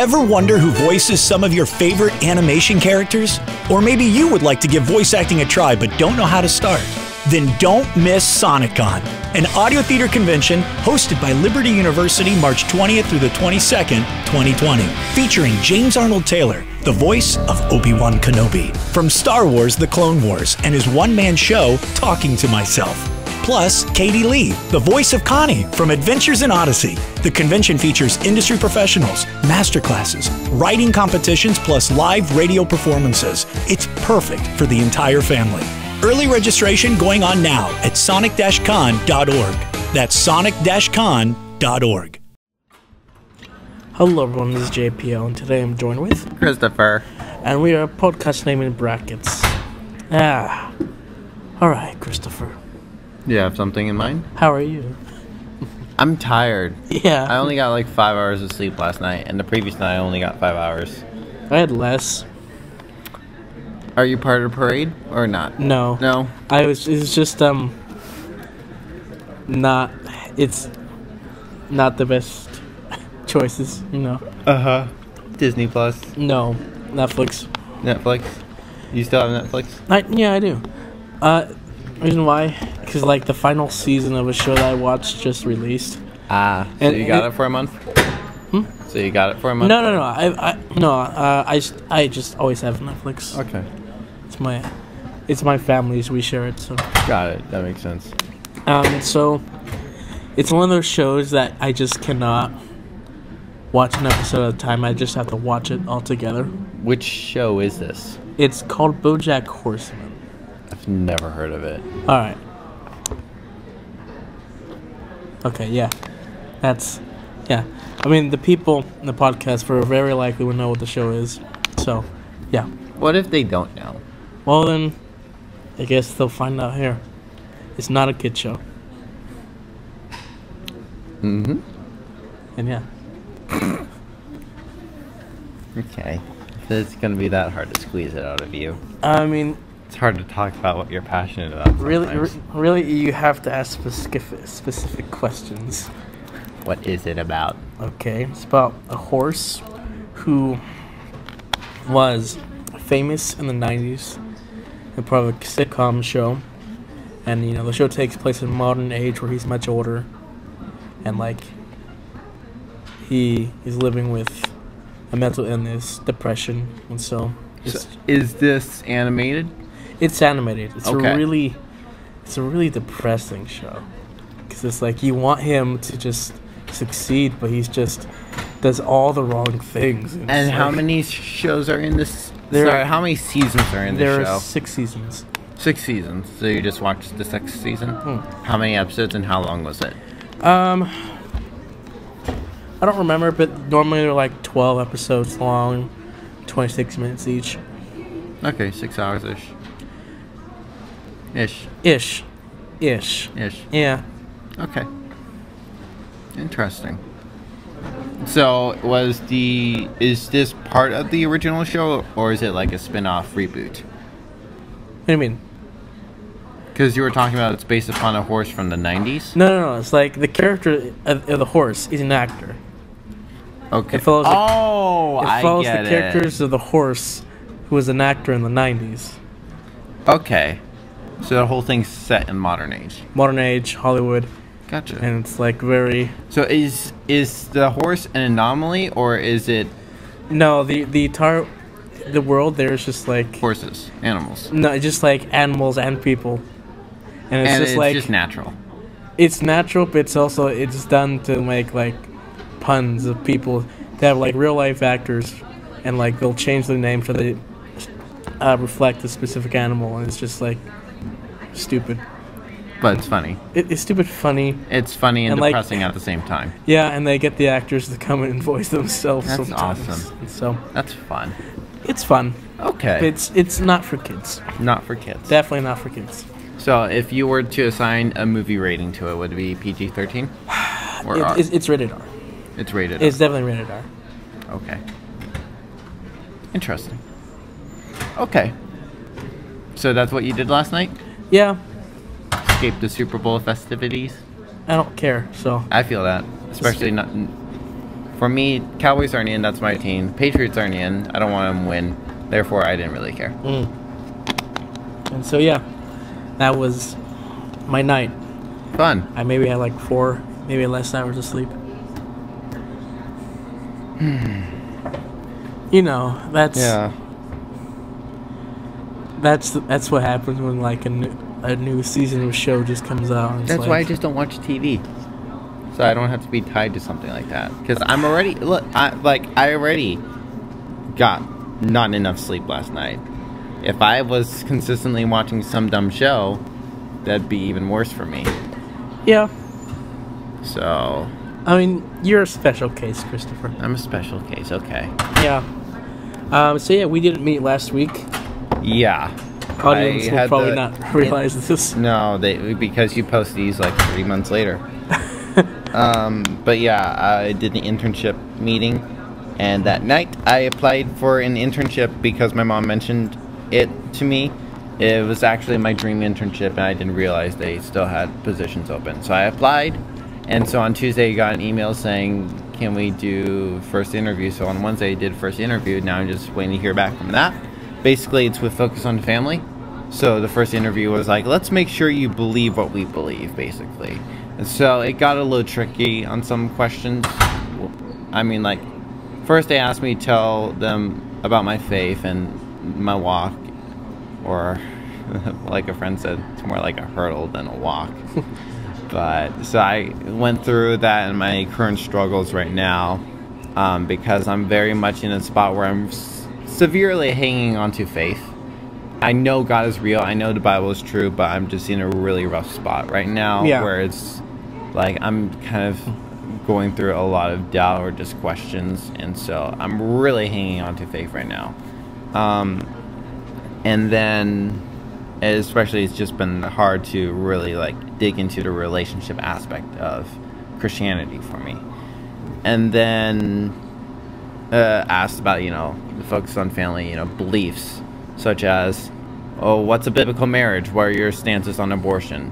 Ever wonder who voices some of your favorite animation characters? Or maybe you would like to give voice acting a try but don't know how to start? Then don't miss SonicCon, an audio theater convention hosted by Liberty University March 20th through the 22nd, 2020, featuring James Arnold Taylor, the voice of Obi-Wan Kenobi, from Star Wars: The Clone Wars and his one-man show, Talking to Myself. Plus, Katie Lee, the voice of Connie from Adventures in Odyssey. The convention features industry professionals, masterclasses, writing competitions, plus live radio performances. It's perfect for the entire family. Early registration going on now at sonic-con.org. That's sonic-con.org. Hello everyone, this is JPL, and today I'm joined with Christopher. And we are a podcast name in brackets. Alright, Christopher. You have something in mind? How are you? I'm tired. Yeah. I only got like 5 hours of sleep last night, and the previous night I only got 5 hours. I had less. Are you part of the parade or not? No. No? It's just, it's not the best choices, you know. Uh-huh. Disney Plus? No. Netflix. Netflix? You still have Netflix? Yeah, I do. Reason why? Because, like, the final season of a show that I watched just released. So you got it for a month? Hmm? So you got it for a month? No. I just always have Netflix. Okay. It's my family's. We share it, so. Got it. That makes sense. So it's one of those shows that I just cannot watch an episode at a time. I just have to watch it all together. Which show is this? It's called Bojack Horseman. I've never heard of it. All right. Okay, yeah. Yeah. I mean, the people in the podcast for very likely will know what the show is. So, yeah. What if they don't know? Well, then, I guess they'll find out here. It's not a kid show. Mm-hmm. And yeah. Okay. It's going to be that hard to squeeze it out of you. I mean, it's hard to talk about what you're passionate about. Really, you have to ask specific questions. What is it about? Okay, it's about a horse who was famous in the 90s, and part of a sitcom show. And, you know, the show takes place in modern age where he's much older. And, like, he is living with a mental illness, depression, and so is this animated? It's animated. It's okay. a really depressing show. Because it's like you want him to just succeed, but he's just does all the wrong things. And how many shows are in this? How many seasons are in this show? There are 6 seasons. 6 seasons. So you just watched the 6th season? How many episodes and how long was it? I don't remember, but normally they're like 12 episodes long, 26 minutes each. Okay, 6 hours-ish. Ish. Yeah. Okay. Interesting. So, is this part of the original show, or is it like a spin-off reboot? What do you mean? Because you were talking about it's based upon a horse from the 90s? No. It's like the character of the horse is an actor. Okay. It follows I get the characters of the horse, who was an actor in the 90s. Okay. So the whole thing's set in modern age. Modern age, Hollywood. Gotcha. And it's like very... So is the horse an anomaly, or is it... No, the entire... The world there is just like... Horses. Animals. No, just like animals and people. And it's just natural. It's natural, but it's done to make like puns of people. They have like real life actors, and like they'll change the name so they reflect a specific animal, and it's just like stupid. But it's funny. It's stupid funny. It's funny and depressing like, at the same time. Yeah, and they get the actors to come in and voice themselves. That's sometimes. awesome. And so that's fun. It's fun. Okay. But it's not for kids. Not for kids. Definitely not for kids. So if you were to assign a movie rating to it, would it be PG-13? Or R? It's rated R. It's rated R. It's definitely rated R. Okay. Interesting. Okay. So that's what you did last night? Yeah. Escape the Super Bowl festivities? I don't care, so... I feel that. Especially not For me, Cowboys aren't in. That's my team. Patriots aren't in. I don't want them to win. Therefore, I didn't really care. And so, yeah, that was my night. Fun. I maybe had like 4, maybe less hours of sleep. You know, that's what happens when like a new season of a show just comes out. And That's why I just don't watch TV, so I don't have to be tied to something like that. Because I'm already I already got not enough sleep last night. If I was consistently watching some dumb show, that'd be even worse for me. Yeah. So. I mean, you're a special case, Christopher. I'm a special case. Okay. Yeah. So yeah, we didn't meet last week. Yeah. Audience will probably not realize this. No, because you post these like 3 months later. But yeah, I did an internship meeting, and that night I applied for an internship because my mom mentioned it to me. It was actually my dream internship, and I didn't realize they still had positions open. So I applied, and so on Tuesday I got an email saying, can we do first interview? So on Wednesday I did first interview. Now I'm just waiting to hear back from that. Basically, it's with Focus on Family. So the first interview was like, let's make sure you believe what we believe, basically. And so it got a little tricky on some questions. I mean, like, first they asked me to tell them about my faith and my walk, or like a friend said, it's more like a hurdle than a walk. But so I went through that and my current struggles right now, because I'm very much in a spot where I'm severely hanging on to faith. I know God is real, I know the Bible is true, but I'm just in a really rough spot right now, where it's like I'm kind of going through a lot of doubt or just questions, and so I'm really hanging on to faith right now. And then especially it's just been hard to really like dig into the relationship aspect of Christianity for me. And then asked about, the Focus on Family, beliefs such as, what's a biblical marriage? What are your stances on abortion?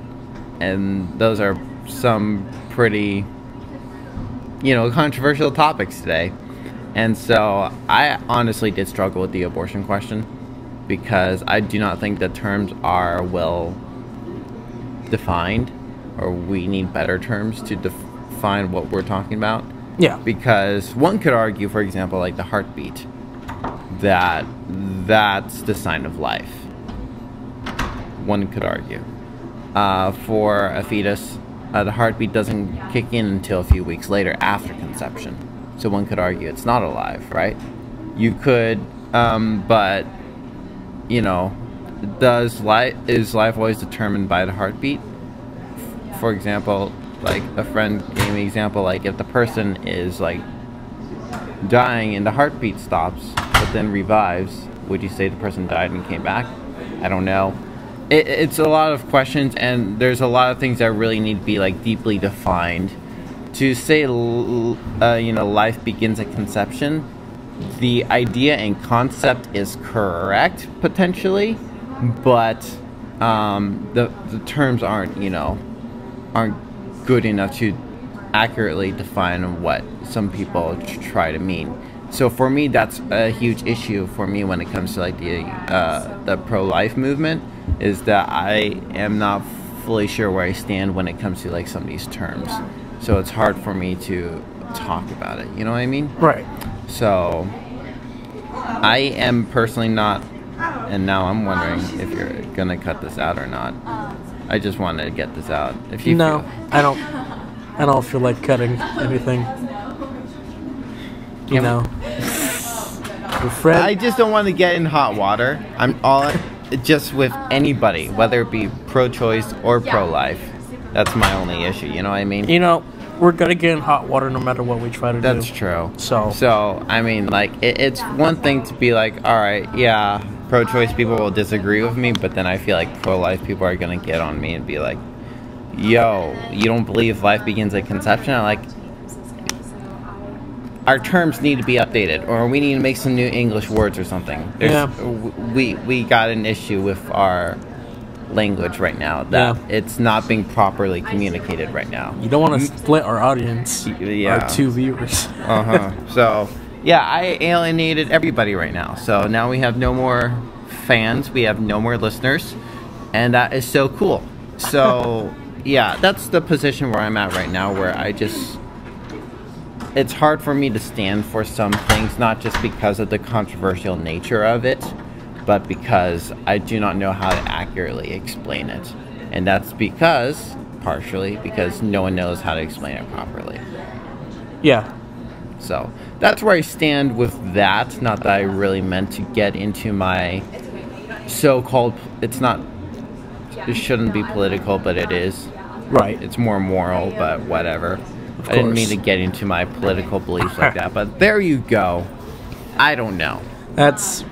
And those are some pretty, controversial topics today. And so I honestly did struggle with the abortion question, because I do not think the terms are well defined, or we need better terms to define what we're talking about. Yeah. Because one could argue, for example, like the heartbeat, that's the sign of life. One could argue. For a fetus, the heartbeat doesn't kick in until a few weeks later after conception. So one could argue it's not alive, right? You could, but, is life always determined by the heartbeat? For example, like a friend gave me an example, like if the person is like dying and the heartbeat stops but then revives, would you say the person died and came back? I don't know. It's a lot of questions, and there's a lot of things that really need to be like deeply defined. To say life begins at conception, the idea and concept is correct potentially, but the terms aren't good enough to accurately define what some people try to mean. So for me, that's a huge issue for me when it comes to like the pro-life movement, is that I am not fully sure where I stand when it comes to like some of these terms. So it's hard for me to talk about it. You know what I mean? Right. So I am personally not, and now I'm wondering if you're gonna cut this out or not. I just wanted to get this out. If you No, feel. I don't feel like cutting anything. Your friend. I just don't want to get in hot water. Just with anybody, whether it be pro-choice or pro-life. That's my only issue. You know what I mean? We're gonna get in hot water no matter what we try to do. That's true. So I mean, like, it's one thing to be like, all right, yeah, pro-choice people will disagree with me, but then I feel like pro-life people are gonna get on me and be like, yo, you don't believe life begins at conception? I'm like, our terms need to be updated, or we need to make some new English words or something. We got an issue with our language right now. That it's not being properly communicated right now. You don't want to split our audience, Yeah. our 2 viewers. So, yeah, I alienated everybody right now. So now we have no more fans. We have no more listeners. And that is so cool. So, yeah, that's the position where I'm at right now, where it's hard for me to stand for some things, not just because of the controversial nature of it, but because I do not know how to accurately explain it. And that's partially because no one knows how to explain it properly. Yeah. So that's where I stand with that. Not that I really meant to get into my so-called, it shouldn't be political, but it is. Right. It's more moral, but whatever. I didn't mean to get into my political beliefs like that, but there you go. I don't know. That's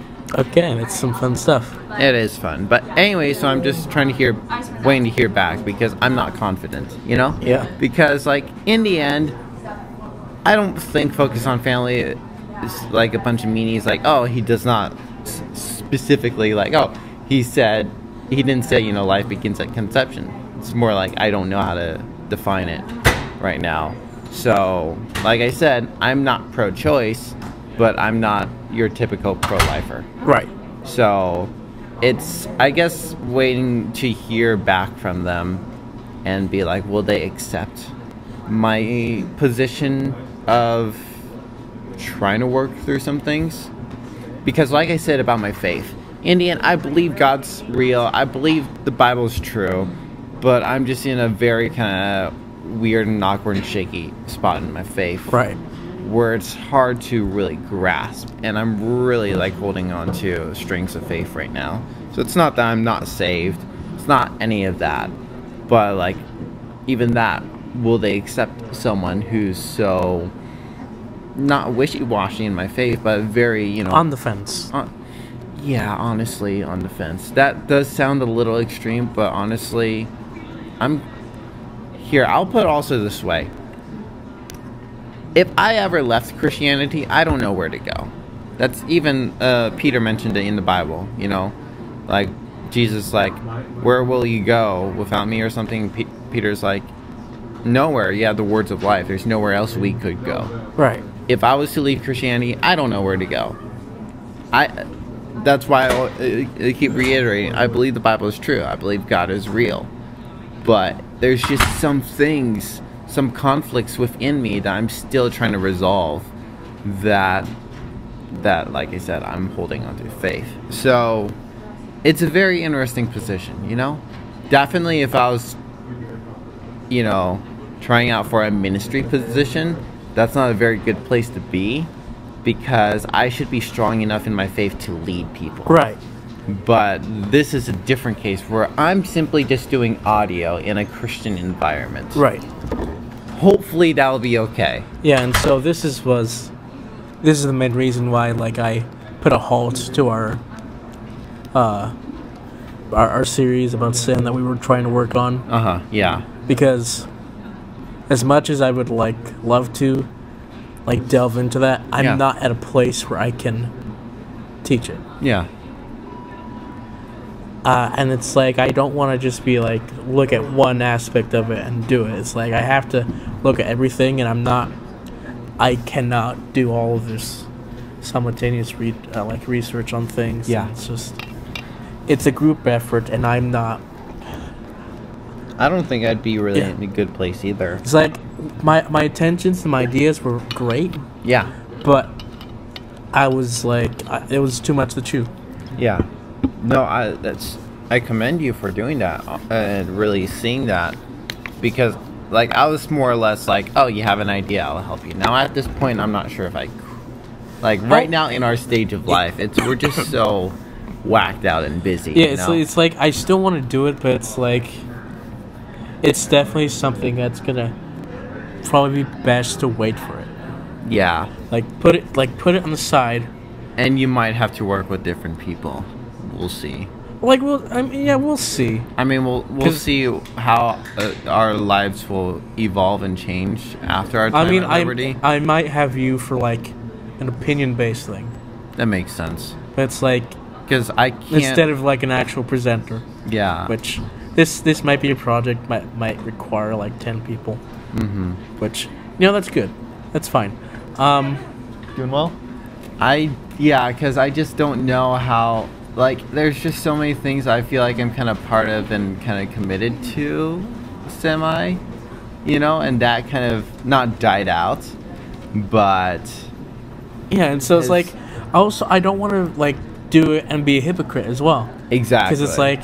some fun stuff. It is fun. But anyway, so I'm just waiting to hear back because I'm not confident, you know? Yeah. Because, like, in the end, I don't think Focus on Family is like a bunch of meanies, like, oh, he does not specifically, like, oh, he didn't say, you know, life begins at conception. It's more like I don't know how to define it right now. So, like I said, I'm not pro-choice, but I'm not your typical pro-lifer. Right. So, it's, I guess, waiting to hear back from them and be like, will they accept my position of trying to work through some things? Because like I said about my faith, in the end, I believe God's real. I believe the Bible's true. But I'm just in a very kind of weird and awkward and shaky spot in my faith. Right. Where it's hard to really grasp. And I'm really, like, holding on to strings of faith right now. So it's not that I'm not saved. It's not any of that. But, like, even that, will they accept someone who's so not wishy-washy in my faith, but very, you know... On the fence. Yeah, honestly, on the fence. That does sound a little extreme, but honestly, I'll put it also this way. If I ever left Christianity, I don't know where to go. That's even, Peter mentioned it in the Bible, you know? Like, Jesus, like, where will you go without me or something? Peter's like, nowhere. You have the words of life. There's nowhere else we could go. Right. If I was to leave Christianity, I don't know where to go. That's why I keep reiterating, I believe the Bible is true. I believe God is real. But there's just some things, some conflicts within me that I'm still trying to resolve that like I said, I'm holding on to faith. So, it's a very interesting position, you know? Definitely if I was, you know, trying out for a ministry position, that's not a very good place to be. Because I should be strong enough in my faith to lead people. Right. But this is a different case where I'm simply just doing audio in a Christian environment. Right. Hopefully that'll be okay. Yeah, and so this is the main reason why, like, I put a halt to our series about sin that we were trying to work on. Yeah. Because as much as I would love to delve into that, I'm not at a place where I can teach it. Yeah. And it's like, I don't want to just be like, look at one aspect of it and do it. It's like, I have to look at everything, and I cannot do all of this simultaneous research on things. Yeah. It's a group effort, and I'm not. I don't think I'd be really in a good place either. It's like, my intentions and my ideas were great. Yeah. But I was like, it was too much to chew. Yeah. No, I commend you for doing that and really seeing that, because like I was more or less like, oh, you have an idea, I'll help you. Now at this point, I'm not sure if I, like right now in our stage of life, we're just so whacked out and busy. Yeah, you know? it's like I still want to do it, but it's like it's definitely something that's gonna probably be best to wait for it. Yeah. Like put it on the side. And you might have to work with different people. We'll see. Like, we'll see. I mean, we'll see how our lives will evolve and change after our time at Liberty. I might have you for like an opinion-based thing. That makes sense. But it's like, because I can't, instead of like an actual presenter. Yeah. Which this might be a project might require like 10 people. Mm-hmm. Which that's good. That's fine. Doing well? Because I just don't know how, like, there's just so many things I feel like I'm kind of part of and kind of committed to, and that kind of not died out, but... Yeah, and so it's like, also, I don't want to, like, do it and be a hypocrite as well. Exactly. Because it's like,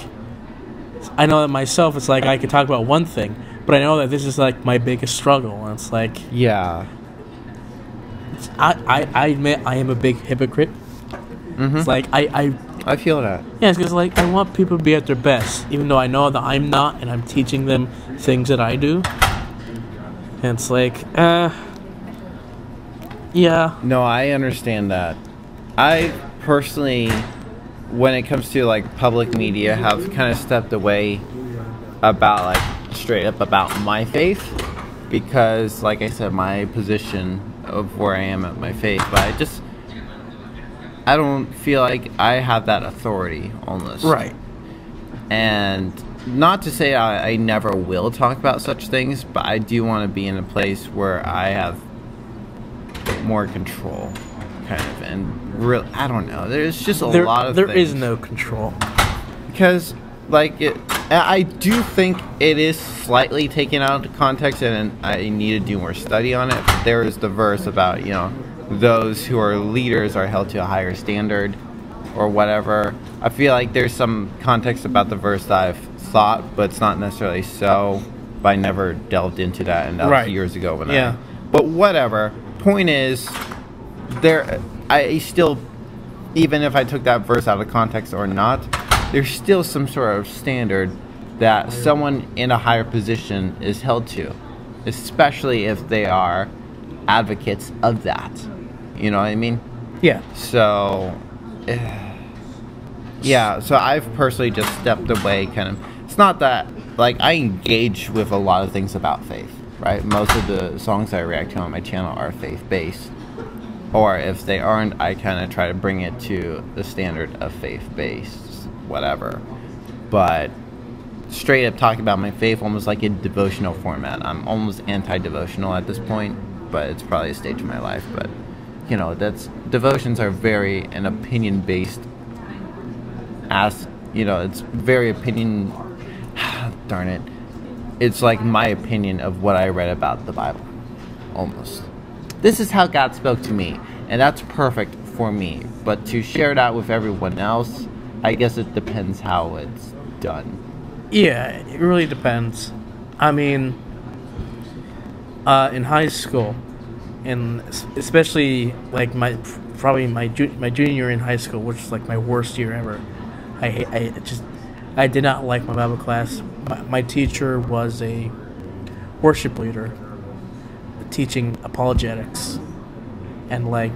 I know that myself, it's like, I could talk about one thing, but I know that this is, like, my biggest struggle, and it's like... Yeah. I admit I am a big hypocrite. Mm-hmm. It's like, I feel that. Yeah, it's because, like, I want people to be at their best, even though I know that I'm not, and I'm teaching them things that I do. And it's like, yeah. No, I understand that. I personally, when it comes to, like, public media, have kind of stepped away about, like, straight up about my faith. Because, like I said, my position of where I am at my faith, but I don't feel like I have that authority almost. Right. And not to say I never will talk about such things, but I do want to be in a place where I have more control, kind of. And I don't know. There's just a lot of things. There is no control. Because, like, I do think it is slightly taken out of context, and I need to do more study on it. But there is the verse about, those who are leaders are held to a higher standard or whatever. I feel like there's some context about the verse that I've thought, but it's not necessarily so. But I never delved into that, and that was years ago when but whatever. Point is, I still, even if I took that verse out of context or not, there's still some sort of standard that someone in a higher position is held to, especially if they are advocates of that. You know what I mean? Yeah. So, so I've personally just stepped away, kind of. It's not that, like, I engage with a lot of things about faith, right? Most of the songs I react to on my channel are faith-based. Or if they aren't, I kind of try to bring it to the standard of faith-based, whatever. But straight up talking about my faith almost like a devotional format. I'm almost anti-devotional at this point, but it's probably a stage of my life. But, devotions are very an opinion-based, it's very opinion, darn it. It's like my opinion of what I read about the Bible, almost. This is how God spoke to me, and that's perfect for me. But to share it out with everyone else, I guess it depends how it's done. Yeah, it really depends. I mean, in high school, and especially like my junior year in high school, which was like my worst year ever. I did not like my Bible class. My teacher was a worship leader teaching apologetics, and like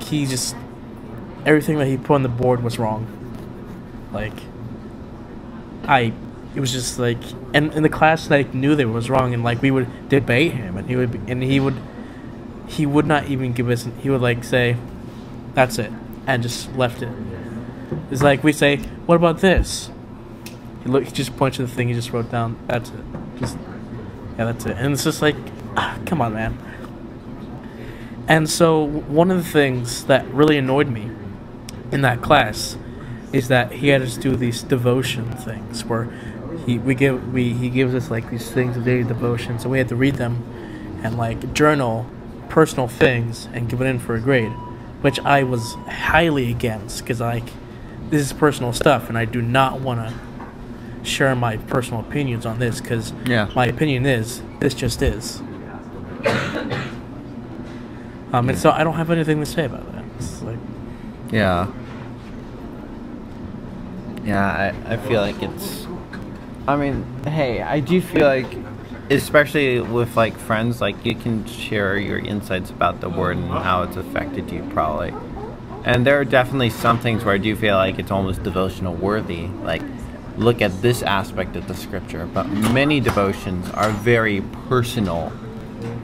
everything that he put on the board was wrong. It was just like, and in the class, like, knew that it was wrong, and like we would debate him, and he would not even give us. He would like say, "That's it," and just left it. It's like we say, "What about this?" He just points to the thing he just wrote down. That's it. That's it. And it's just like, come on, man. And so one of the things that really annoyed me in that class is that he had us do these devotion things where he gives us like these things of daily devotion, so we had to read them and like journal personal things and give it in for a grade, which I was highly against, because like, this is personal stuff and I do not want to share my personal opinions on this, because my opinion is this just is. And so I don't have anything to say about that. It's like, I feel like it's, I mean, hey, I do feel like, especially with like friends, like you can share your insights about the word and how it's affected you probably. And there are definitely some things where I do feel like it's almost devotional worthy, like look at this aspect of the scripture, but many devotions are very personal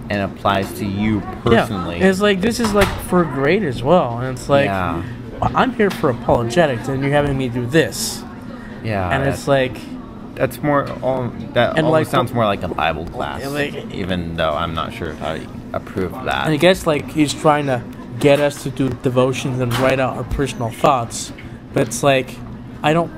and applies to you personally. Yeah, it's like, this is like for a grade as well, and it's like, I'm here for apologetics and you're having me do this. Yeah. And it's like, That's more. That And, almost like, sounds more like a Bible class, like- even though I'm not sure if I approve of that. And I guess like he's trying to get us to do devotions and write out our personal thoughts, but it's like I don't.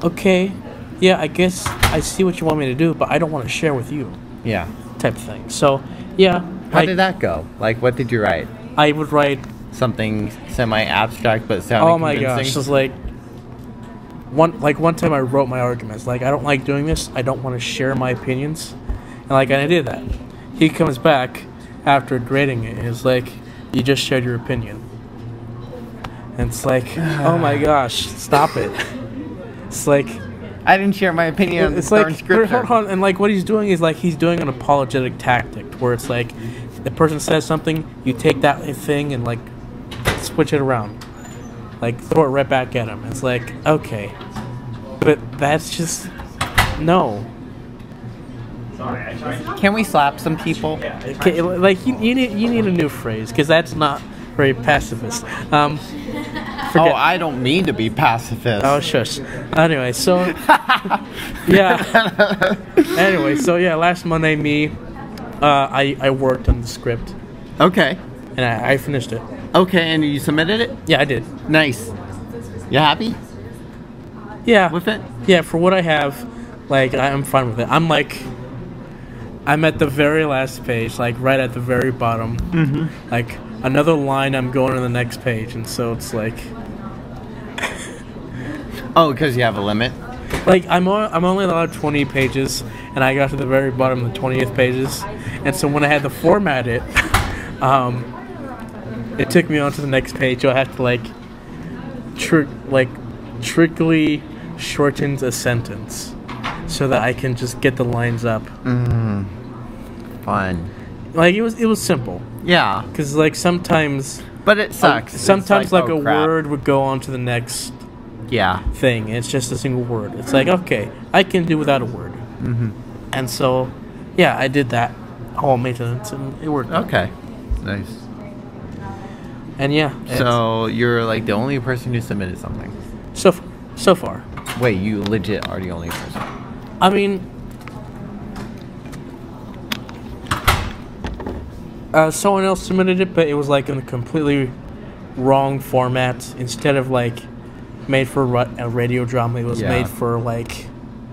Okay, yeah, I guess I see what you want me to do, but I don't want to share with you, Yeah. type of thing. So yeah, How did that go? Like, what did you write? I would write. Something semi-abstract but sounding Oh my convincing? gosh, it's like one time I wrote my arguments. Like I don't like doing this. I don't want to share my opinions, and like I did that. He comes back after grading it and is like, "You just shared your opinion." And it's like, oh my gosh, stop it. It's like I didn't share my opinion on it's the darn like scripture. hold on, and like what he's doing is like he's doing an apologetic tactic where it's like the person says something, you take that thing and like switch it around, like throw it right back at him. It's like okay, but that's just no. Can we slap some people? Okay, like you need a new phrase because that's not very pacifist. Oh, I don't mean to be pacifist. Oh, shush. Anyway, so yeah. Anyway, so yeah, last Monday, I worked on the script Okay. and I finished it. Okay, and you submitted it? Yeah, I did. Nice. You happy Yeah, with it? yeah. For what I have, like, I'm fine with it. I'm at the very last page, like right at the very bottom. Mm-hmm. Like another line, I'm going to the next page, and so it's like. Oh, because you have a limit? Like I'm only allowed 20 pages, and I got to the very bottom of the 20th pages, and so when I had to format it, it took me on to the next page. So I have to trickily shorten a sentence so that I can just get the lines up. Fun. Like it was simple, Yeah. because like sometimes But it sucks. It's sometimes like oh, a crap. word would go on to the next Yeah. thing. It's just a single word. It's like, okay, I can do without a word. Mm-hmm. And so, yeah, I did that whole maintenance, and it worked. Okay. Nice. And yeah, So you're like the only person who submitted something. so far. Wait, you legit are the only person. I mean, someone else submitted it, but it was like in a completely wrong format. Instead of like made for a radio drama, it was Yeah. made for like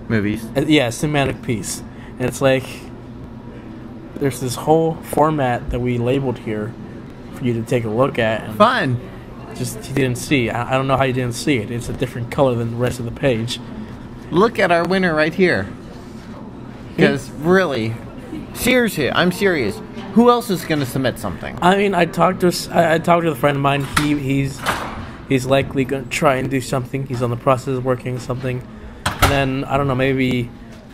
Movies. a cinematic piece. And it's like there's this whole format that we labeled here for you to take a look at, and Fun. just you didn't see. I don't know how you didn't see it. It's a different color than the rest of the page. Look at our winner right here. Because really, seriously, I'm serious. Who else is going to submit something? I mean, I talked to a friend of mine. He's likely going to try and do something. He's on the process of working something, and then I don't know. Maybe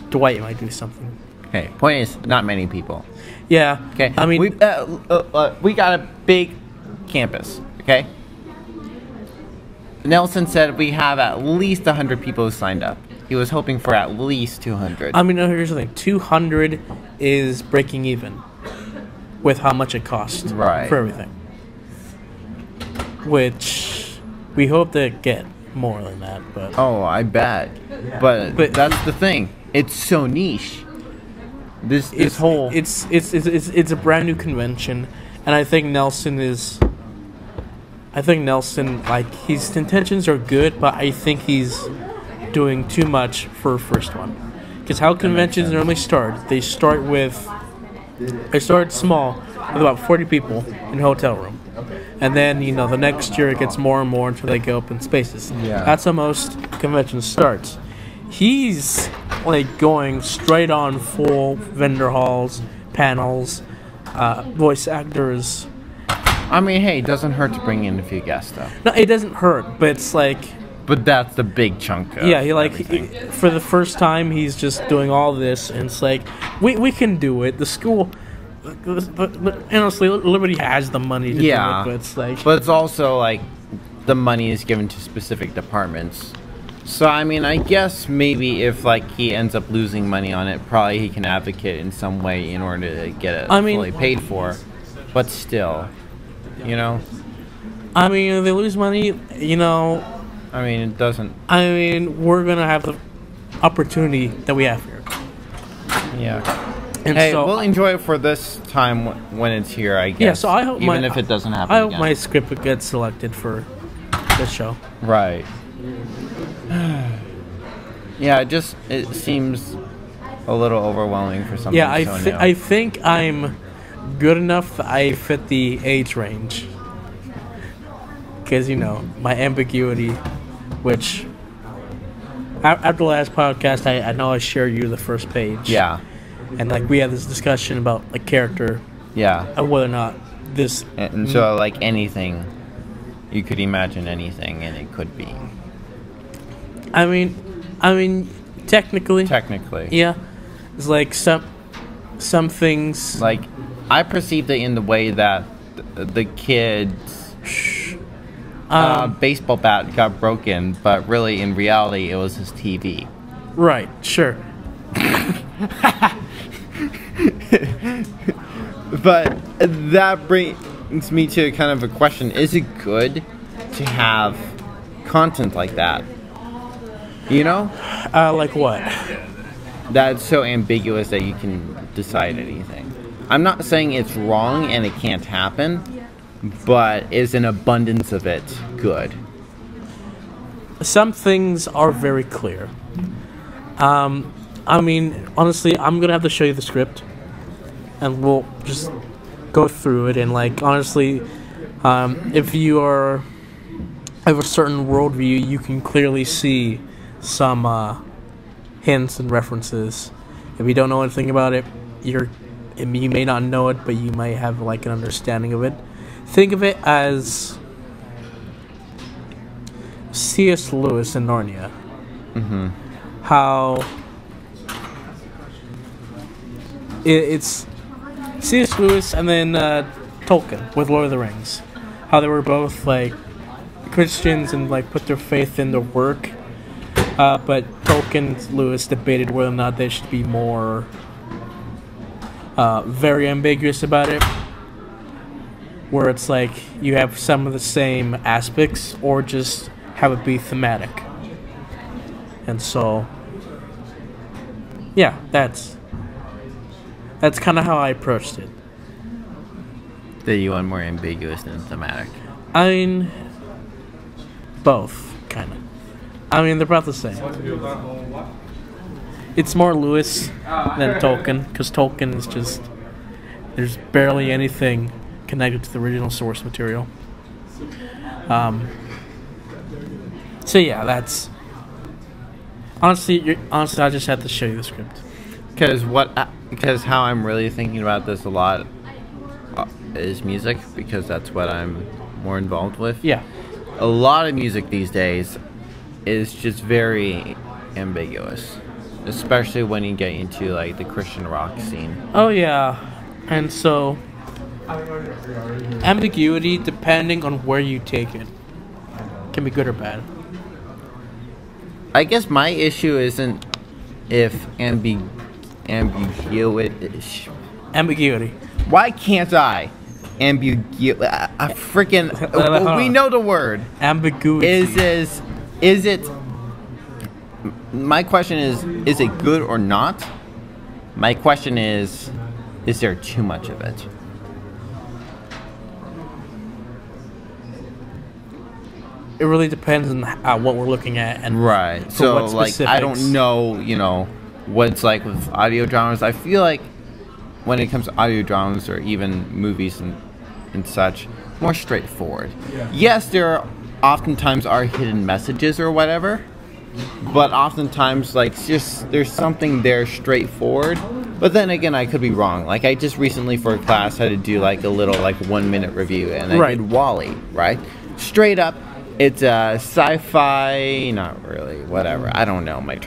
Dwight might do something. Okay, point is, not many people. Yeah. Okay, I mean, we got a big campus. Okay. Nelson said we have at least 100 people who signed up. He was hoping for at least 200. I mean, no, here's the thing. 200 is breaking even with how much it costs Right. for everything. Which we hope to get more than that, but Oh, I bet. But But- that's the thing. It's so niche. This whole it's a brand new convention, and I think Nelson like his intentions are good, but I think he's doing too much for a first one. Because how conventions sense. normally start, they start small with about 40 people in a hotel room, and then the next year it gets more and more until they go up in spaces. Yeah. That's how most conventions start. He's like going straight on full vendor halls, panels, voice actors. I mean, hey, it doesn't hurt to bring in a few guests, though. No, it doesn't hurt, but it's like, But that's the big chunk of yeah, everything. for the first time, he's just doing all this, and it's like, we can do it. The school, but honestly, Liberty has the money to Yeah. do it, but it's like, But it's also like the money is given to specific departments. So I mean, I guess maybe if like he ends up losing money on it, probably he can advocate in some way in order to get it fully paid for. But still, I mean, if they lose money, I mean, it doesn't. I mean, we're gonna have to opportunity that we have here. Yeah. And Hey, so, we'll enjoy it for this time when it's here, I guess. yeah, so I hope even if it doesn't happen I hope again. my script gets selected for this show. Right. Yeah, it seems a little overwhelming for something Yeah, so new. I think I'm good enough that I fit the age range. Because, my ambiguity, which after the last podcast, I know I shared you the first page. Yeah. And, we had this discussion about a character Yeah. and whether or not this... And so, anything, you could imagine anything, and it could be. I mean, technically... Technically. Yeah. It's some things... I perceived it in the way that the kid's baseball bat got broken, but really, in reality, it was his TV. Right, sure. But that brings me to kind of a question. Is it good to have content like that? Like what? That's so ambiguous that you can decide anything. I'm not saying it's wrong and it can't happen, but is an abundance of it good? Some things are very clear. Honestly, I'm going to have to show you the script, and we'll just go through it, and, honestly, if you have a certain worldview, you can clearly see some hints and references. If you don't know anything about it, you may not know it, but you might have, an understanding of it. Think of it as C.S. Lewis in Narnia. Mm-hmm. How it's C.S. Lewis and then Tolkien with Lord of the Rings. How they were both Christians and put their faith in their work, but Tolkien and Lewis debated whether or not they should be more very ambiguous about it, where it's you have some of the same aspects or just have it be thematic. And so, yeah, that's kind of how I approached it. That you want more ambiguous than thematic? Both, kind of. They're about the same. It's more Lewis than Tolkien, because Tolkien is just... There's barely anything connected to the original source material. So yeah, that's... Honestly, I just have to show you the script. Because how I'm really thinking about this a lot is music, because that's what I'm more involved with. Yeah. A lot of music these days is just very ambiguous, especially when you get into the Christian rock scene. Oh yeah, and so ambiguity, depending on where you take it, can be good or bad. I guess my issue isn't if ambiguity. Why can't I? Ambiguity. We know the word. Ambiguity. Is it? My question is it good or not? My question is there too much of it? It really depends on what we're looking at and right. So I don't know, what it's like with audio dramas. I feel like when it comes to audio dramas or even movies and such, more straightforward. Yeah. Yes, there oftentimes are hidden messages or whatever, but oftentimes there's something there straightforward. But then again, I could be wrong. I just recently for a class had to do a little 1 minute review, and I did WALL-E, right? Straight up, it's sci-fi, not really, whatever. I don't know my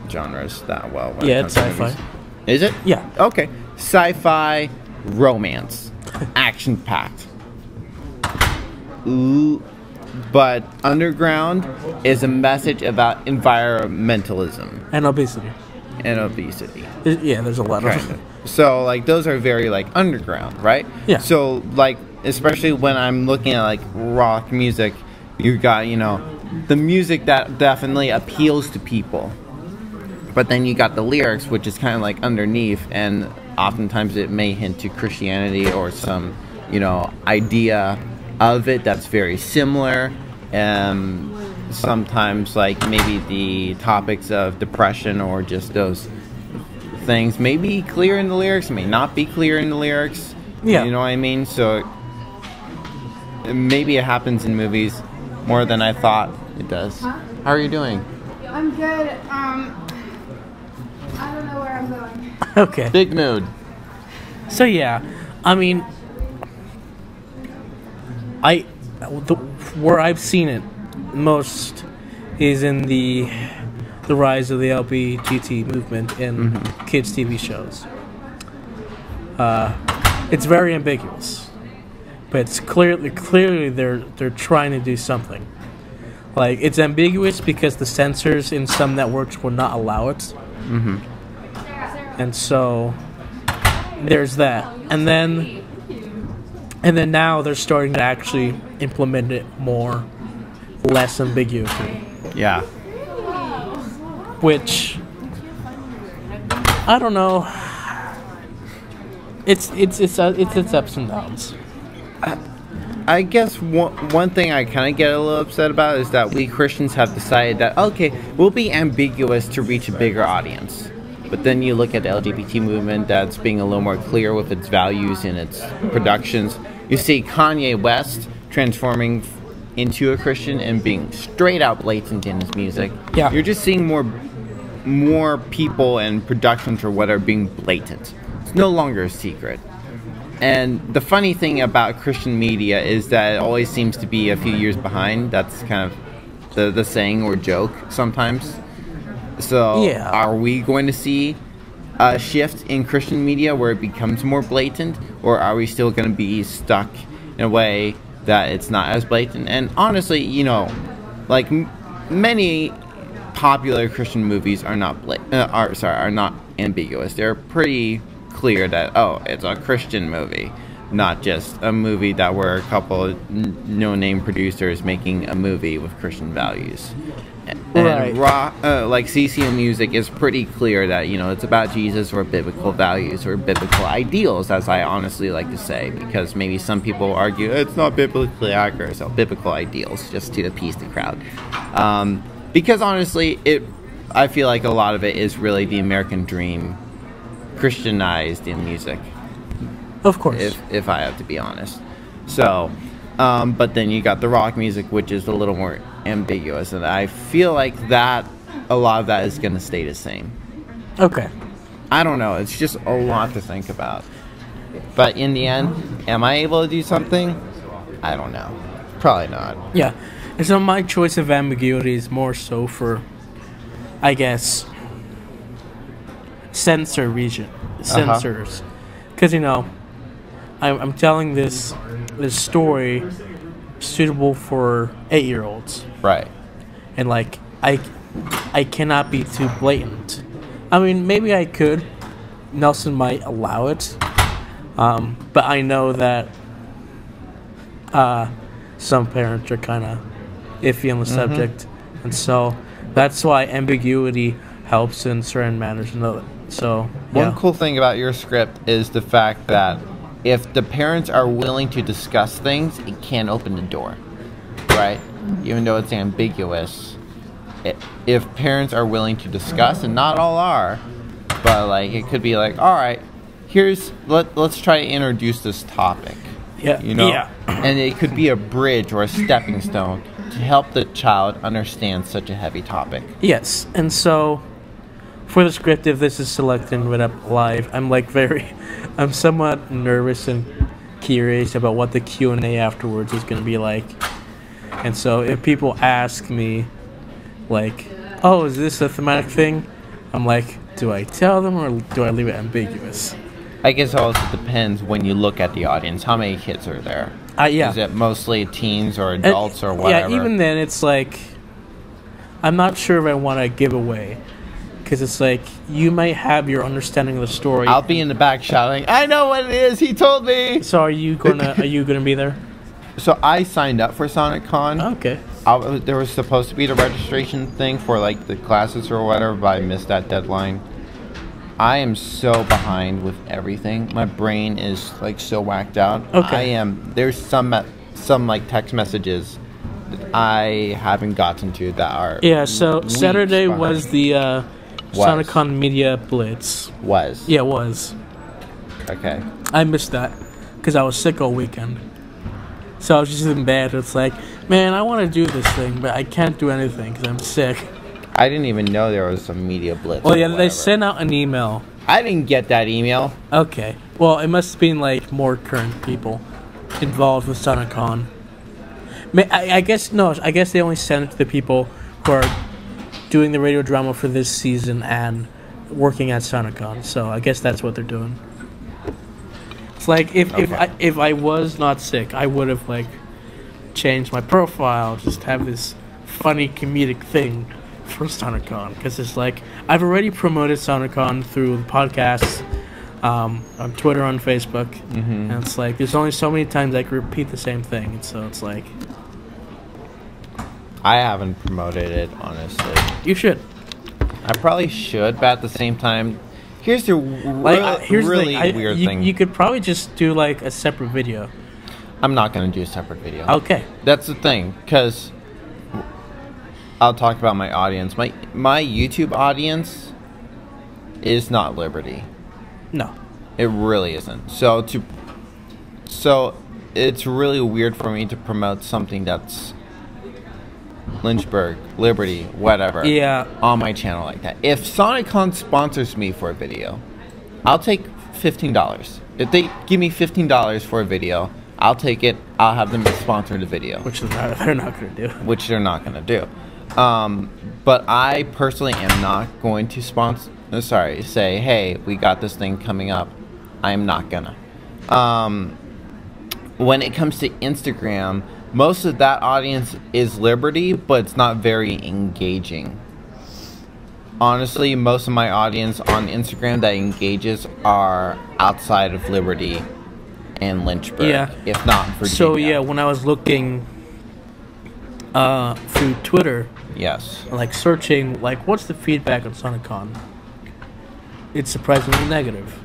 genres that well. Yeah, it's sci-fi. Is it? Yeah. Okay. Sci-fi, romance, action-packed. But Underground is a message about environmentalism. And obesity. Yeah, there's a lot of it. So, those are very, underground, right? Yeah. So, especially when I'm looking at, rock music, you got, the music that definitely appeals to people. But then you got the lyrics, which is kind of like underneath, and oftentimes it may hint to Christianity or some, idea of it that's very similar. Sometimes, like, maybe the topics of depression or just those things may be clear in the lyrics, may not be clear in the lyrics. Yeah. You know what I mean? So maybe it happens in movies more than I thought it does. Huh? How are you doing? I'm good. I don't know where I'm going. Okay. Big mood. So yeah, I mean, where I've seen it most is in the rise of the LGBT movement in kids' TV shows. It's very ambiguous, but it's clearly they're trying to do something. Like, it's ambiguous because the censors in some networks will not allow it. Mm-hmm. And so there's that. And then now they're starting to actually implement it more, less ambiguity. Yeah. Which, I don't know. It's ups and downs. I guess one thing I kind of get a little upset about is that we Christians have decided that, okay, we'll be ambiguous to reach a bigger audience. But then you look at the LGBT movement that's being a little more clear with its values and its productions. You see Kanye West transforming into a Christian and being straight out blatant in his music. Yeah. You're just seeing more people and productions or what are being blatant. It's no longer a secret. And the funny thing about Christian media is that it always seems to be a few years behind. That's kind of the saying or joke sometimes. So yeah. Are we going to see a shift in Christian media where it becomes more blatant? Or are we still going to be stuck in a way that it's not as blatant? And honestly, like many popular Christian movies are not are not ambiguous. They're pretty clear that, it's a Christian movie, not just a movie that were a couple no-name producers making a movie with Christian values. And like CCM music is pretty clear that, it's about Jesus or biblical values or biblical ideals, as I honestly like to say, because maybe some people argue it's not biblically accurate, so biblical ideals, just to appease the crowd. Because honestly, I feel like a lot of it is really the American dream Christianized in music. Of course. If I have to be honest. So, but then you got the rock music, which is a little more ambiguous, and I feel like that a lot of that is going to stay the same. Okay. I don't know. It's just a lot to think about. But in the end, am I able to do something? I don't know. Probably not. Yeah. And so my choice of ambiguity is more so for, I guess, censors, because I'm telling this story suitable for 8-year-olds, right? And like I cannot be too blatant. I mean, maybe I could. Nelson might allow it, but I know that some parents are kind of iffy on the subject, and so that's why ambiguity helps in certain manners. So, yeah. One cool thing about your script is the fact that if the parents are willing to discuss things, it can open the door, right? Even though it's ambiguous, if parents are willing to discuss, and not all are, but like it could be like, all right, let's try to introduce this topic. Yeah. Yeah. And it could be a bridge or a stepping stone to help the child understand such a heavy topic. Yes, and so for the script, if this is selected and read up live, I'm somewhat nervous and curious about what the Q&A afterwards is going to be like. And so if people ask me, like, oh, is this a thematic thing? I'm like, do I tell them or do I leave it ambiguous? I guess it also depends when you look at the audience. How many kids are there? Yeah. Is it mostly teens or adults or whatever? Yeah, even then, it's like, I'm not sure if I want to give away. Because it's like, you might have your understanding of the story. I'll be in the back shouting, I know what it is, he told me! So are you gonna be there? So I signed up for SonicCon. Okay. there was supposed to be the registration thing for like the classes or whatever, but I missed that deadline. I am so behind with everything. My brain is like so whacked out. Okay. There's some like text messages that I haven't gotten to that are. Yeah. So weeks Saturday behind. was the SonicCon Media Blitz. Was. Yeah, it was. Okay. I missed that because I was sick all weekend. So I was just in bed. It's like, man, I want to do this thing, but I can't do anything because I'm sick. I didn't even know there was a media blitz. Well, or yeah, they whatever. sent out an email. I didn't get that email. Okay. Well, it must have been like more current people involved with SonicCon. I guess no. I guess they only sent it to the people who are doing the radio drama for this season and working at SonicCon. So I guess that's what they're doing. It's like if I was not sick, I would have like changed my profile, just have this funny comedic thing for SonicCon, because it's like I've already promoted SonicCon through the podcasts, on Twitter, on Facebook, and it's like there's only so many times I can repeat the same thing, and so it's like I haven't promoted it, honestly. you should. I probably should, but at the same time, here's the Here's really the thing. weird You, thing. you could probably just do like a separate video. I'm not going to do a separate video. Okay. That's the thing, because I'll talk about my audience. My YouTube audience is not Liberty. No. It really isn't. So it's really weird for me to promote something that's Lynchburg, Liberty, whatever. Yeah. On my channel like that. If SonicCon sponsors me for a video, I'll take $15. If they give me $15 for a video, I'll take it. I'll have them sponsor the video. Which they're not going to do. Which they're not going to do. But I personally am not going to say, hey, we got this thing coming up. I am not gonna. When it comes to Instagram, most of that audience is Liberty, but it's not very engaging. Honestly, most of my audience on Instagram that engages are outside of Liberty and Lynchburg, if not Virginia. So yeah, when I was looking through Twitter, yes, like searching, like what's the feedback on SonicCon? It's surprisingly negative.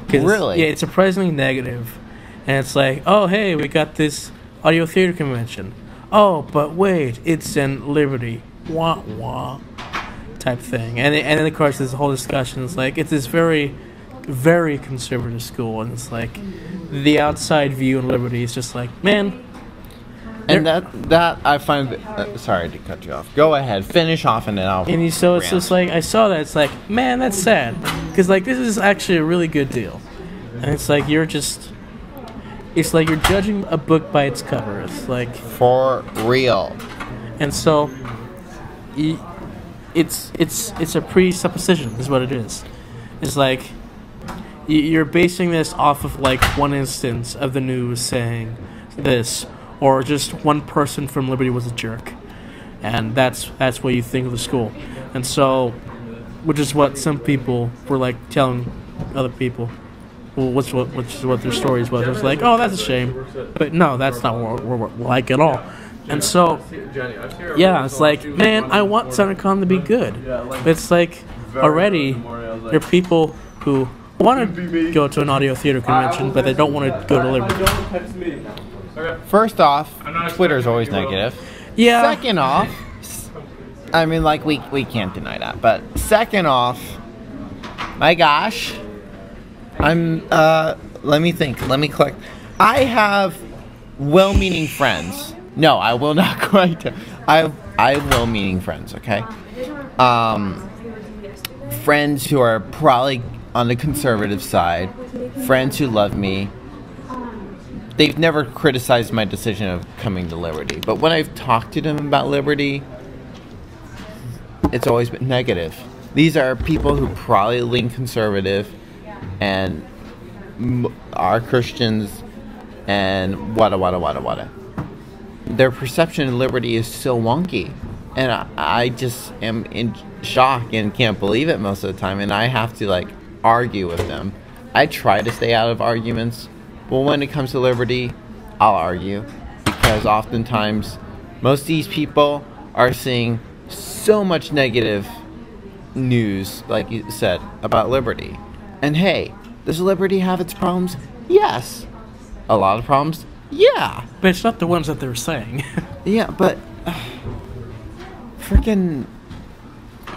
Really? Yeah, it's surprisingly negative, and it's like, oh hey, we got this audio theater convention. Oh, but wait, it's in Liberty. Wah wah, type thing, and then of course this whole discussion is like it's this very, very conservative school, and it's like the outside view in Liberty is just like, man. And that I find. Sorry to cut you off. Go ahead, finish off, and then I'll. And so it's just like I saw that. It's like, man, that's sad, because like this is actually a really good deal, and it's like it's like you're judging a book by its cover. It's like for real. And so, it's a presupposition, is what it is. It's like you're basing this off of like one instance of the news saying this. Or just one person from Liberty was a jerk, and that's what you think of the school, and so, which is what some people were like telling other people, which is what their stories was. It was like, oh, that's a shame, but no, that's not what we're like at all. And so, yeah, it's like, man, I want SonicCon to be good. It's like already there are people who want to go to an audio theater convention, but they don't want to go to Liberty. First off, Twitter's always negative. Yeah. Second off, I mean, like, we can't deny that. But second off, my gosh, let me think. Let me collect. I have well-meaning friends. No, I will not quite. I have well-meaning friends, okay? Friends who are probably on the conservative side. Friends who love me. They've never criticized my decision of coming to Liberty. But when I've talked to them about Liberty, it's always been negative. These are people who probably lean conservative and are Christians and wada. Their perception of Liberty is so wonky. And I just am in shock and can't believe it most of the time. And I have to, like, argue with them. I try to stay out of arguments. Well, when it comes to Liberty, I'll argue, because oftentimes Most of these people are seeing so much negative news, like you said, about liberty. And hey, does liberty have its problems? Yes. A lot of problems? Yeah. But it's not the ones that they're saying. Yeah, but freaking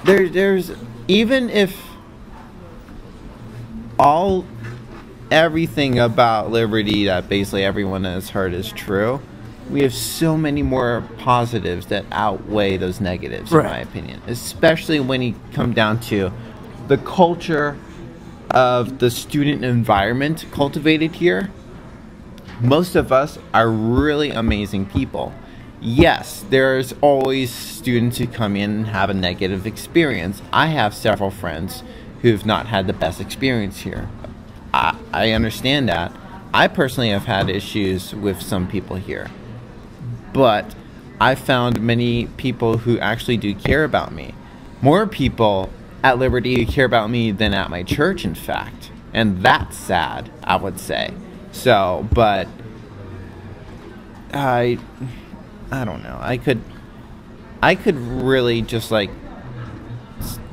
there's even if everything about liberty that basically everyone has heard is true, we have so many more positives that outweigh those negatives, in my opinion. Especially when you come down to the culture of the student environment cultivated here. Most of us are really amazing people. Yes, there's always students who come in and have a negative experience. I have several friends who've not had the best experience here. I understand that. I personally have had issues with some people here. But I found many people who actually do care about me. More people at Liberty who care about me than at my church, in fact. And that's sad, I would say. So, but I don't know. I could really just like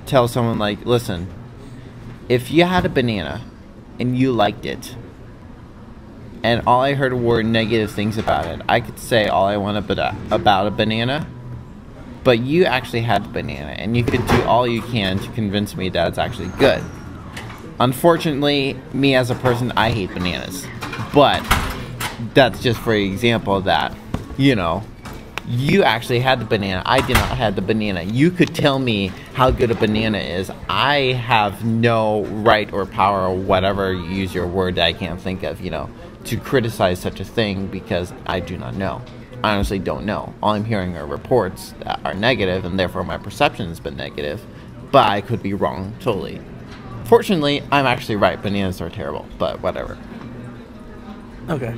tell someone like, listen, if you had a banana and you liked it, and all I heard were negative things about it, I could say all I want about a banana, but you actually had the banana, and you could do all you can to convince me that it's actually good. Unfortunately, me as a person, I hate bananas. But that's just for example that, you know, you actually had the banana. I did not have the banana. You could tell me how good a banana is. I have no right or power or whatever, use your word that I can't think of, you know, to criticize such a thing because I do not know. I honestly don't know. All I'm hearing are reports that are negative, and therefore my perception has been negative. But I could be wrong, totally. Fortunately, I'm actually right. Bananas are terrible, but whatever. Okay.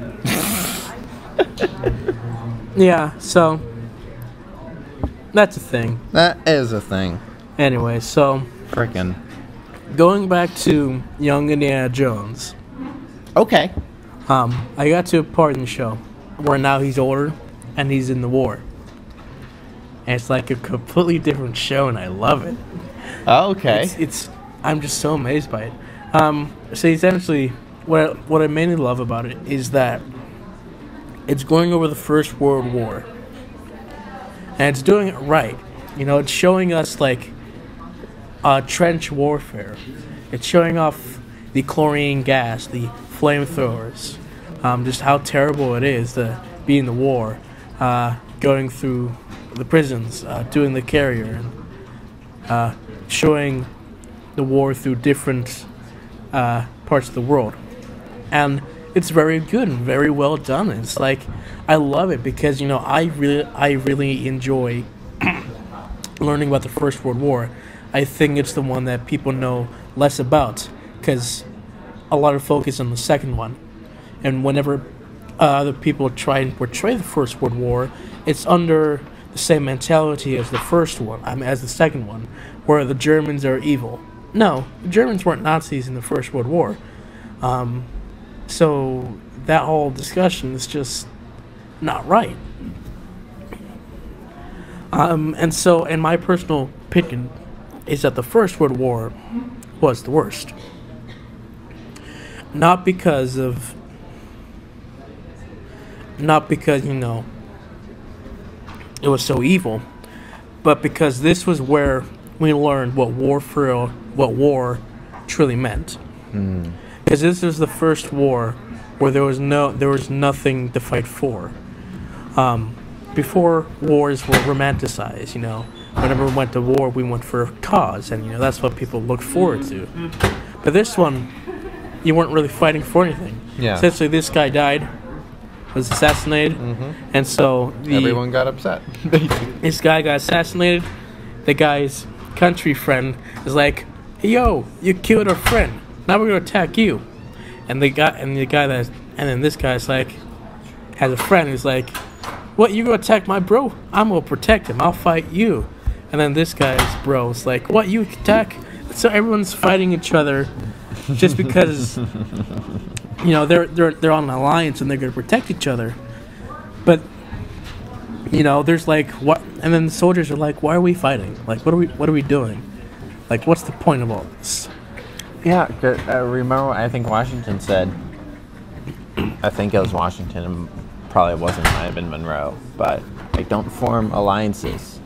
Yeah, so that's a thing. That is a thing. Anyway, so Frickin'. going back to young Indiana Jones. Okay. I got to a part in the show where now he's older and he's in the war. And it's like a completely different show, and I love it. Okay. It's I'm just so amazed by it. So essentially, what I mainly love about it is that it's going over the First World War, and it's doing it right. You know, it's showing us like trench warfare. It's showing off the chlorine gas, the flamethrowers, just how terrible it is to be in the war, going through the prisons, doing the carrier, and showing the war through different parts of the world. And it's very good and very well done. It's like, I love it because, you know, I really enjoy learning about the First World War. I think it's the one that people know less about because a lot of focus on the second one. And whenever other people try and portray the First World War, it's under the same mentality as the first one, as the second one, where the Germans are evil. No, the Germans weren't Nazis in the First World War. So that whole discussion is just not right. And so, in my personal opinion, is that the First World War was the worst. Not because, you know, it was so evil, but because this was where we learned what war truly meant. Because this was the first war where there was nothing to fight for. Before, wars were romanticized. You know, whenever we went to war, we went for a cause, and you know that's what people looked forward to. But this one, you weren't really fighting for anything. Yeah. Essentially, this guy died, was assassinated, and so everyone got upset. This guy got assassinated. The guy's country friend is like, "Hey, yo, you killed our friend. Now we're gonna attack you." And this guy's like, has a friend who's like, "What, you gonna attack my bro? I'm gonna protect him. I'll fight you." And then this guy's bro is like, "What, you attack?" So everyone's fighting each other just because you know they're on an alliance and they're gonna protect each other. But You know, there's like what, and then the soldiers are like, "Why are we fighting? Like, what are we doing? Like, what's the point of all this?" Yeah, remember I think Washington said, I think it was Washington, and probably wasn't, might have been Monroe, but like, don't form alliances.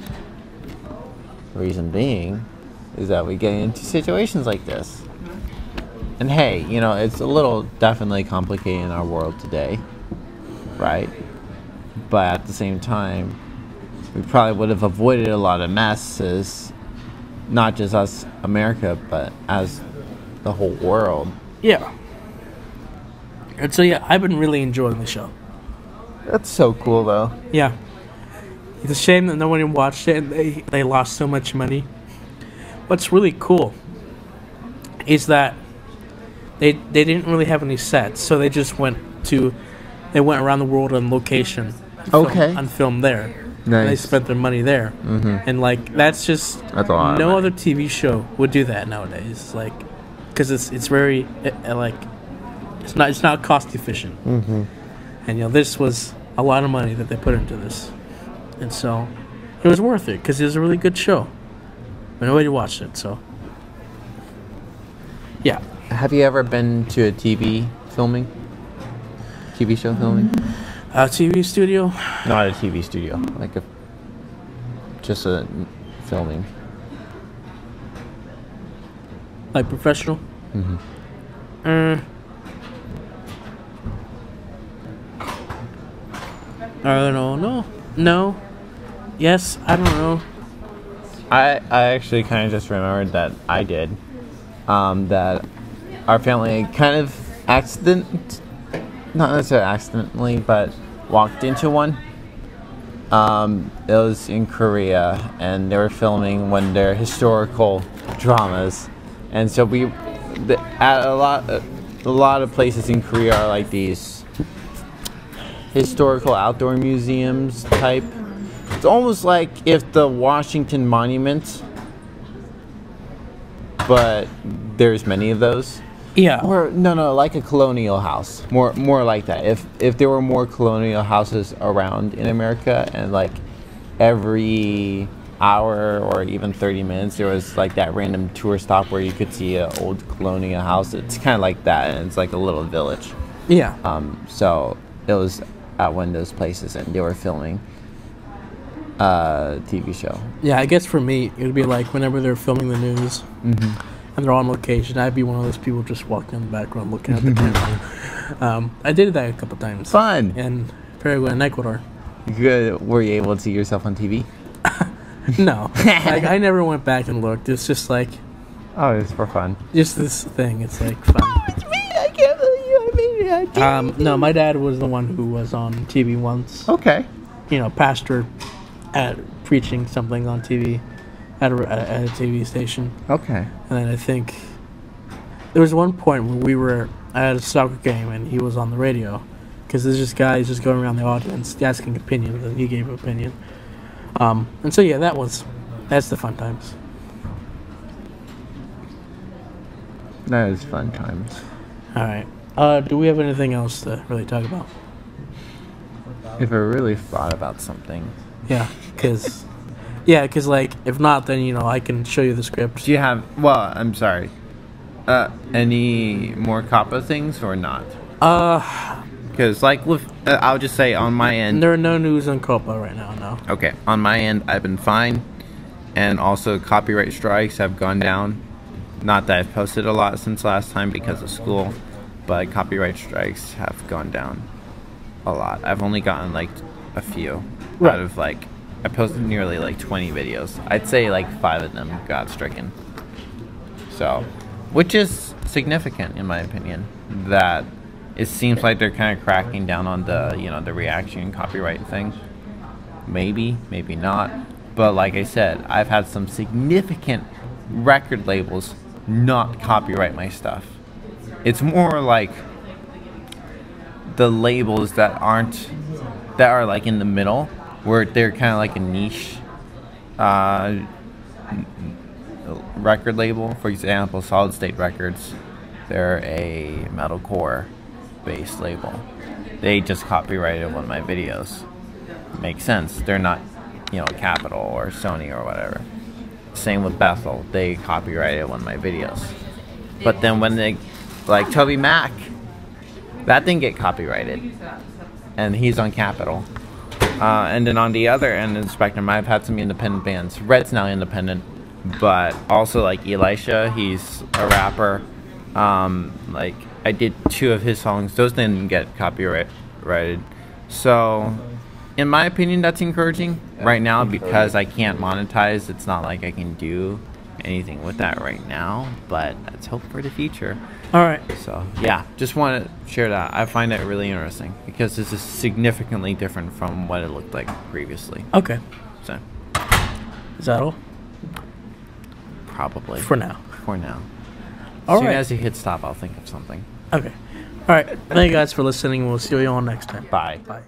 The reason being is that we get into situations like this. And hey, you know, it's a little definitely complicated in our world today, right? But at the same time, we probably would have avoided a lot of messes, not just us, America, but as the whole world. Yeah. And so yeah, I've been really enjoying the show. That's so cool, though. Yeah. It's a shame that no one watched it and they lost so much money. What's really cool is that they didn't really have any sets, so they just went around the world on location. And filmed there. Nice. And they spent their money there. Mm-hmm. And like that's a lot. No other TV show would do that nowadays. Like, because it's very like it's not cost efficient. Mm-hmm. And you know, this was a lot of money that they put into this, and so it was worth it because it was a really good show. But nobody watched it, so yeah. Have you ever been to a TV show filming? A TV studio? Not a TV studio, like just a filming. Like professional? Mm-hmm. I don't know. No. Yes, I don't know. I actually kind of just remembered that I did. That our family kind of not necessarily accidentally, but walked into one. It was in Korea, and they were filming one of their historical dramas, and so at a lot of places in Korea are like these historical outdoor museums type. It's almost like if the Washington Monument, but there's many of those. Yeah. Or no, like a colonial house. More like that. If there were more colonial houses around in America, and like every hour or even 30 minutes there was like that random tour stop where you could see an old colonial house. It's kind of like that, and it's like a little village. Yeah. So it was at one of those places, and they were filming a TV show. Yeah, I guess for me it would be like whenever they're filming the news. Mm-hmm. And they're on location, I'd be one of those people just walking in the background looking at the camera. I did that a couple times. Fun. In Paraguay and Ecuador. Good. Were you able to see yourself on TV? No. Like, I never went back and looked. It's just like... Oh, it's for fun. Just this thing. It's like fun. Oh, it's me! I can't believe I made it on TV. No, my dad was the one who was on TV once. Okay. You know, pastor preaching something on TV. At a TV station. Okay. And then I think there was one point where we were at a soccer game and he was on the radio, because there's just guys just going around the audience asking opinions, and he gave an opinion. And so yeah, that's the fun times. That is fun times. All right. Do we have anything else to really talk about? If I really thought about something. Yeah, because. Yeah, because, like, if not, then, you know, I can show you the script. Do you have... Well, I'm sorry. Any more COPPA things or not? Because, like, with... I'll just say on my end... There are no news on COPPA right now, no. Okay. On my end, I've been fine. And also, copyright strikes have gone down. Not that I've posted a lot since last time because of school. But copyright strikes have gone down a lot. I've only gotten, like, a few out of, like... I posted nearly like 20 videos. I'd say like 5 of them got stricken. So, which is significant in my opinion. That it seems like they're kind of cracking down on the, you know, the reaction copyright thing. Maybe, maybe not. But like I said, I've had some significant record labels not copyright my stuff. It's more like the labels that are like in the middle, where they're kind of like a niche record label. For example, Solid State Records, they're a metalcore based label. They just copyrighted one of my videos. makes sense. They're not, Capitol or Sony or whatever. Same with Bethel. They copyrighted one of my videos. But then when they, like Toby Mac, that didn't get copyrighted. And he's on Capitol. And then on the other end of the spectrum, I've had some independent bands. Red's now independent, but also like Elisha, he's a rapper. Like I did 2 of his songs; those didn't get copyrighted. So, in my opinion, that's encouraging right now because I can't monetize. It's not like I can do anything with that right now, but let's hope for the future. All right. So yeah, just want to share that. I find it really interesting because this is significantly different from what it looked like previously. Okay. So Is that all? probably For now. For now. All As soon right. as you hit stop, I'll think of something. Okay. All right. Thank you guys for listening. We'll see you all next time. Bye. Bye.